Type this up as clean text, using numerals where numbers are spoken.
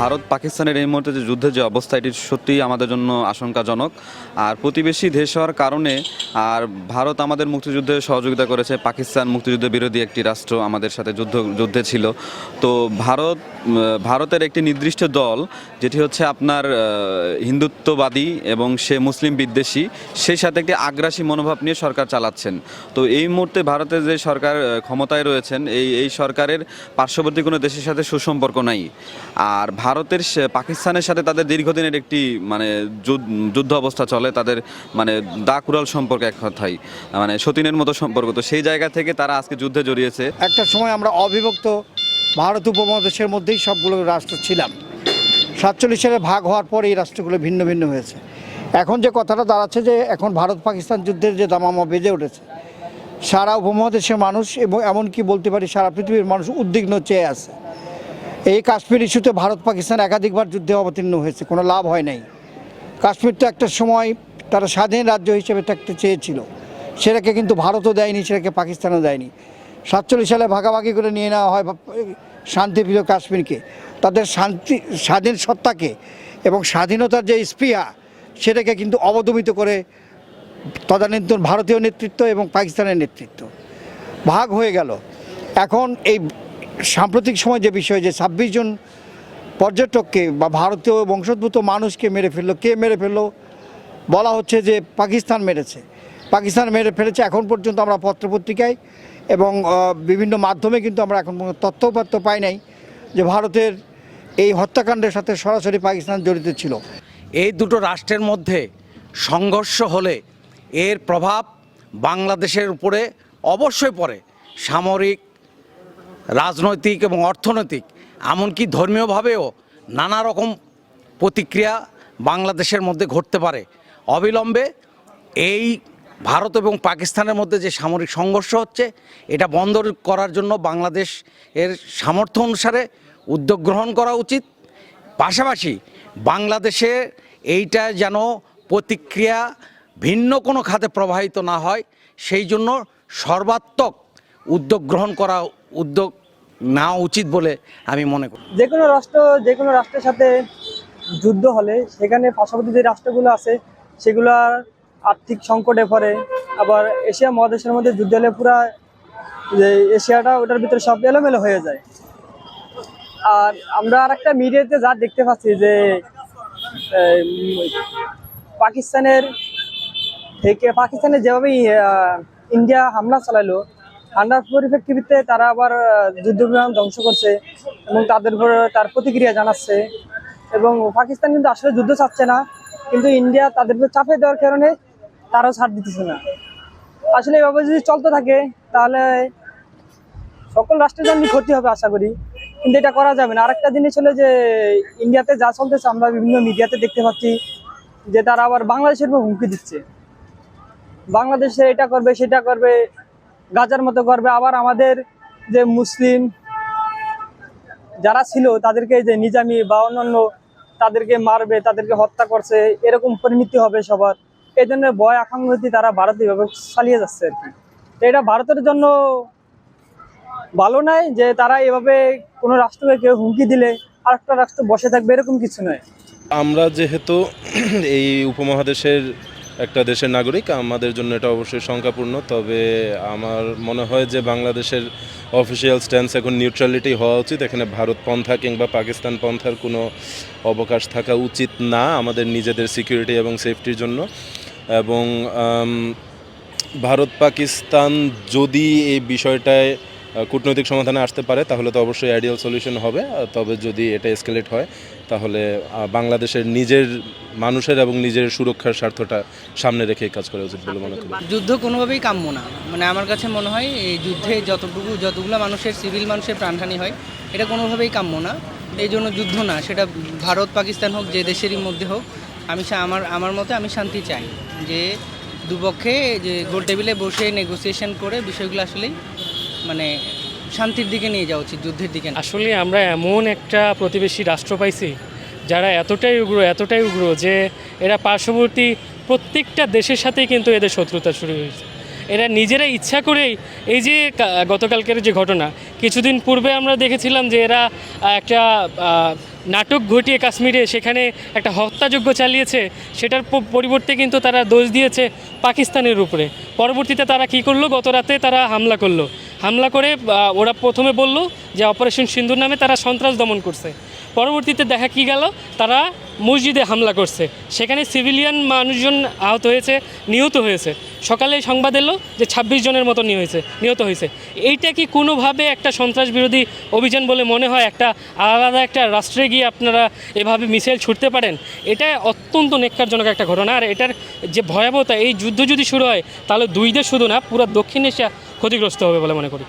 ভারত পাকিস্তানের এই মুহূর্তে যে যুদ্ধের যে অবস্থা, এটি সত্যিই আমাদের জন্য আশঙ্কাজনক। আর প্রতিবেশী দেশ হওয়ার কারণে আর ভারত আমাদের মুক্তিযুদ্ধে সহযোগিতা করেছে, পাকিস্তান মুক্তিযুদ্ধ বিরোধী একটি রাষ্ট্র, আমাদের সাথে যুদ্ধে ছিল। তো ভারতের একটি নির্দিষ্ট দল, যেটি হচ্ছে আপনার হিন্দুত্ববাদী এবং সে মুসলিম বিদ্বেষী, সেই সাথে একটি আগ্রাসী মনোভাব নিয়ে সরকার চালাচ্ছেন। তো এই মুহূর্তে ভারতের যে সরকার ক্ষমতায় রয়েছেন, এই সরকারের পার্শ্ববর্তী কোনো দেশের সাথে সুসম্পর্ক নাই। আর ভারতের পাকিস্তানের সাথে তাদের দীর্ঘদিনের একটি মানে যুদ্ধ অবস্থা চলে, তাদের মানে দা কুড়াল সম্পর্ক, এক কথাই মানে সতীনের মতো সম্পর্ক। তো সেই জায়গা থেকে তারা আজকে যুদ্ধে জড়িয়েছে। একটা সময় আমরা অবিভক্ত ভারত উপমহাদেশের মধ্যেই সবগুলো রাষ্ট্র ছিলাম। 47 সালে ভাগ হওয়ার পর এই রাষ্ট্রগুলো ভিন্ন ভিন্ন হয়েছে। এখন যে কথাটা দাঁড়াচ্ছে যে এখন ভারত পাকিস্তান যুদ্ধের যে দামামা বেজে উঠেছে, সারা উপমহাদেশের মানুষ এবং এমনকি বলতে পারি সারা পৃথিবীর মানুষ উদ্বিগ্ন চেয়ে আছে। এই কাশ্মীর ইস্যুতে ভারত পাকিস্তান একাধিকবার যুদ্ধে অবতীর্ণ হয়েছে, কোনো লাভ হয় নাই। কাশ্মীর তো একটা সময় তারা স্বাধীন রাজ্য হিসেবে থাকতে চেয়েছিল, সেটাকে কিন্তু ভারতও দেয়নি, সেটাকে পাকিস্তানও দেয়নি। 47 সালে ভাগাভাগি করে নিয়ে নেওয়া হয় শান্তিপ্রিয় কাশ্মীরকে, তাদের স্বাধীন সত্তাকে এবং স্বাধীনতার যে স্পৃহা, সেটাকে কিন্তু অবদমিত করে তদানীন্তন ভারতীয় নেতৃত্ব এবং পাকিস্তানের নেতৃত্ব ভাগ হয়ে গেল। এখন এই সাম্প্রতিক সময় যে বিষয়, যে 26 জন পর্যটককে বা ভারতীয় বংশোদ্ভূত মানুষকে মেরে ফেললো, কে মেরে ফেললো? বলা হচ্ছে যে পাকিস্তান মেরে ফেলেছে। এখন পর্যন্ত আমরা পত্রপত্রিকায় এবং বিভিন্ন মাধ্যমে কিন্তু আমরা এখন তথ্যপাত্র পাই নাই যে ভারতের এই হত্যাকাণ্ডের সাথে সরাসরি পাকিস্তান জড়িত ছিল। এই দুটো রাষ্ট্রের মধ্যে সংঘর্ষ হলে এর প্রভাব বাংলাদেশের উপরে অবশ্যই পড়ে। সামরিক, রাজনৈতিক এবং অর্থনৈতিক, এমনকি ধর্মীয়ভাবেও নানা রকম প্রতিক্রিয়া বাংলাদেশের মধ্যে ঘটতে পারে। অবিলম্বে এই ভারত এবং পাকিস্তানের মধ্যে যে সামরিক সংঘর্ষ হচ্ছে, এটা বন্ধ করার জন্য বাংলাদেশ এর সামর্থ্য অনুসারে উদ্যোগ গ্রহণ করা উচিত। পাশাপাশি বাংলাদেশে এইটা যেন প্রতিক্রিয়া ভিন্ন কোনো খাতে প্রবাহিত না হয়, সেই জন্য সর্বাত্মক উদ্যোগ গ্রহণ করা নেওয়া উচিত বলে আমি মনে করি। যে কোনো রাষ্ট্রের সাথে যুদ্ধ হলে সেখানে পার্শ্ববর্তী যে রাষ্ট্রগুলো আছে সেগুলোর আর্থিক সংকটে পড়ে। আবার এশিয়া মহাদেশের মধ্যে যুদ্ধ হলে পুরা যে এশিয়াটা, ওটার ভিতরে সব এলোমেলো হয়ে যায়। আর আমরা আর একটা মিডিয়াতে যা দেখতে পাচ্ছি যে পাকিস্তানের যেভাবে ইন্ডিয়া হামলা চালাইলো, হামলার পরিপ্রেক্ষিতে তারা আবার যুদ্ধ বিমান ধ্বংস করছে এবং তাদের উপর তার প্রতিক্রিয়া জানাচ্ছে। এবং পাকিস্তান কিন্তু আসলে যুদ্ধ চাচ্ছে না, কিন্তু ইন্ডিয়া তাদের উপর চাপে দেওয়ার কারণে তারাও ছাড় দিতেছে না। আসলে এভাবে যদি চলতে থাকে তাহলে সকল রাষ্ট্রের জন্য ক্ষতি হবে আশা করি, কিন্তু এটা করা যাবে না। আরেকটা জিনিস হলো যে ইন্ডিয়াতে যা চলতেছে আমরা বিভিন্ন মিডিয়াতে দেখতে পাচ্ছি যে তারা আবার বাংলাদেশের উপর হুমকি দিচ্ছে, বাংলাদেশে এটা করবে সেটা করবে, গাজার মতো করবে। আবার আমাদের যে মুসলিম যারা ছিল তাদেরকে যে নিজামি বা অন্যান্য তাদেরকে মারবে, তাদেরকে হত্যা করছে, এরকম পরিণতি হবে সবার। এই জন্য ভয় আকাঙ্ক্ষা তারা ভারত এভাবে চালিয়ে যাচ্ছে আর কি। এটা ভারতের জন্য ভালো নয় যে তারা এভাবে কোনো রাষ্ট্রকে কেউ হুমকি দিলে আরেকটা রাষ্ট্র বসে থাকবে, এরকম কিছু নয়। আমরা যেহেতু এই উপমহাদেশের একটা দেশের নাগরিক, আমাদের জন্য এটা অবশ্যই শঙ্কাপূর্ণ। তবে আমার মনে হয় যে বাংলাদেশের অফিসিয়াল স্ট্যান্স এখন নিউট্রালিটি হওয়া উচিত। এখানে ভারত পন্থা কিংবা পাকিস্তান পন্থার কোনো অবকাশ থাকা উচিত না আমাদের নিজেদের সিকিউরিটি এবং সেফটির জন্য। এবং ভারত পাকিস্তান যদি এই বিষয়টায় কূটনৈতিক সমাধানে আসতে পারে তাহলে তো অবশ্যই আইডিয়াল সলিউশন হবে। তবে যদি এটা এসকেলেট হয় তাহলে বাংলাদেশের নিজের মানুষের এবং নিজের সুরক্ষার স্বার্থটা সামনে রেখে কাজ করা উচিত বলে মনে করি। যুদ্ধ কোনোভাবেই কাম্য না, মানে আমার কাছে মনে হয় এই যুদ্ধে যতগুলো মানুষের সিভিল মানুষের প্রাণহানি হয়, এটা কোনোভাবেই কাম্য না। এই জন্য যুদ্ধ না, সেটা ভারত পাকিস্তান হোক, যে দেশেরই মধ্যে হোক, আমার মতে আমি শান্তি চাই। যে দুপক্ষে যে গোল টেবিলে বসে নেগোসিয়েশন করে বিষয়গুলো আসলেই মানে শান্তির দিকে নিয়ে যাওয়া উচিত, যুদ্ধের দিকে। আসলে আমরা এমন একটা প্রতিবেশী রাষ্ট্র পাইছি যারা এতটাই উগ্র যে এরা পার্শ্ববর্তী প্রত্যেকটা দেশের সাথেই কিন্তু এদের শত্রুতা শুরু হয়েছে। এরা নিজেরা ইচ্ছা করেই, এই যে গতকালকের যে ঘটনা, কিছুদিন পূর্বে আমরা দেখেছিলাম যে এরা একটা নাটক ঘটিয়ে কাশ্মীরে সেখানে একটা হত্যাযজ্ঞ চালিয়েছে, সেটার পরিবর্তে কিন্তু তারা দোষ দিয়েছে পাকিস্তানের উপরে। পরবর্তীতে তারা কি করলো, গত রাতে তারা হামলা করলো। হামলা করে ওরা প্রথমে বলল যে অপারেশন সিন্দুর নামে তারা সন্ত্রাস দমন করছে। পরবর্তীতে দেখা কি গেল, তারা মসজিদে হামলা করছে, সেখানে সিভিলিয়ান মানুষজন আহত হয়েছে, নিহত হয়েছে। সকালে সংবাদ এলো যে 26 জনের মতো নিহত হয়েছে। এইটা কি কোনোভাবে একটা সন্ত্রাস বিরোধী অভিযান বলে মনে হয়? একটা আলাদা একটা রাষ্ট্রে গিয়ে আপনারা এভাবে মিসাইল ছুটতে পারেন? এটা অত্যন্ত নেক্কারজনক একটা ঘটনা। আর এটার যে ভয়াবহতা, এই যুদ্ধ যদি শুরু হয় তাহলে দুই দেশ শুধু না, পুরো দক্ষিণ এশিয়া ক্ষতিগ্রস্ত হবে বলে মনে করি।